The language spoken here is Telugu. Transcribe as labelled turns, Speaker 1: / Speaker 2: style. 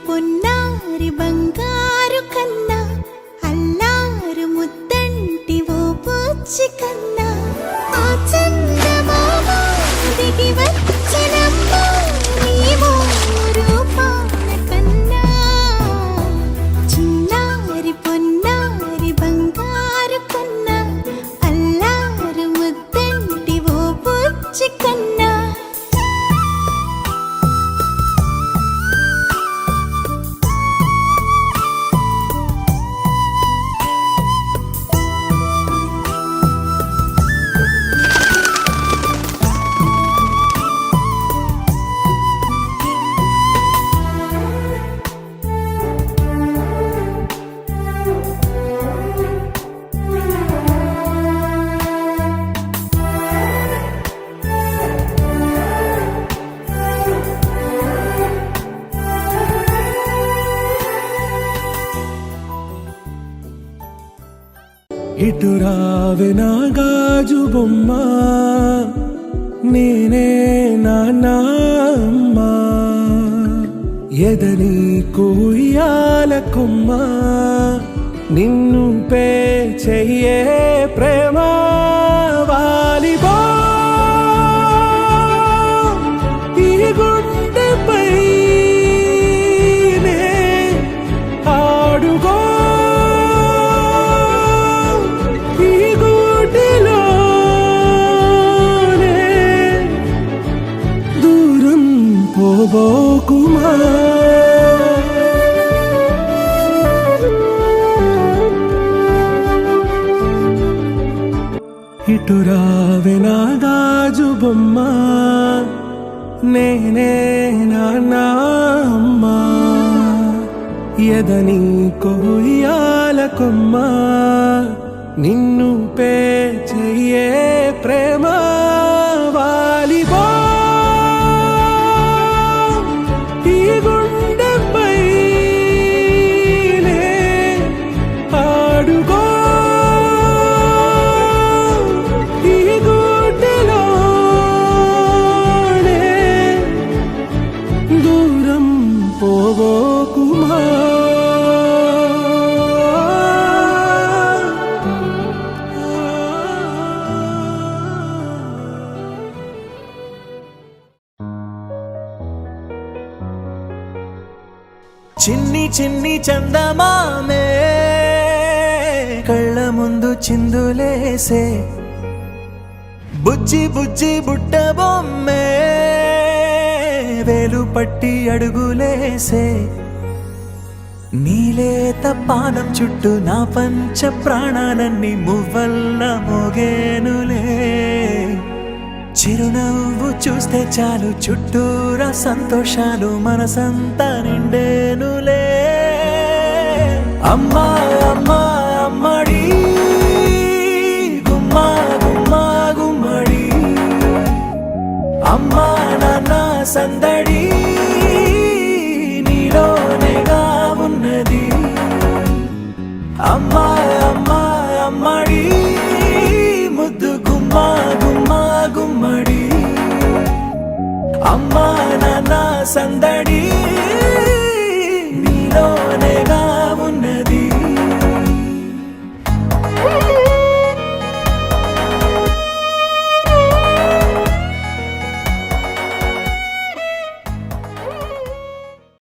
Speaker 1: పొన్నారి బంగారు కన్నా అల్లారు ముద్దంటి ఓ పూచి కన్నా ఆ చందమామ దిగి వచ్చినమ్మ నీవు రూపాల కన్నా చిన్నారి పొన్నారి బంగారు కన్నా అల్లారు ముద్దంటి ఓ పూచి కన్నా
Speaker 2: ఇటు రావే నా గాజు బొమ్మ నేనే నాన్నమ్మ ఎదని కుయ్యాల కొమ్మ నిన్ను పే చెయ్యే ప్రేమ వాలిబా ఈ గుండెపై ఆడుగో పోబోకుమా ఇటు రావే నా గాజు బొమ్మ నేనే నాన్నమ్మ ఎదని కొయ్యాల కొమ్మ నిన్ను పే చెయ్యే ప్రేమ వాలిబా ఆడుగో ఈ గుడ్డలోనే దూరం పోబోకుమా
Speaker 3: చిన్ని చిన్ని చందమామే కళ్ళ ముందు చిందులేసే బుజ్జి బుజ్జి బుట్ట బొమ్మే వేలు పట్టి అడుగులేసే నీలేత పానం చుట్టూ నా పంచ ప్రాణాలన్నీ మువ్వల్ల మోగేనులే చిరునవ్వు చూస్తే చాలు చుట్టూరా సంతోషాలు మనసంతా నిండేనులే అమ్మా అమ్మా అమ్మడి గుమ్మా గుమ్మా గుమ్మడి అమ్మా నాన్న సందడి నీలోనేగా ఉన్నది అమ్మా అమ్మా అమ్మడి ముద్దు గుమ్మా గుమ్మా గుమ్మడి అమ్మా నాన్న సందడి నీలోనేగా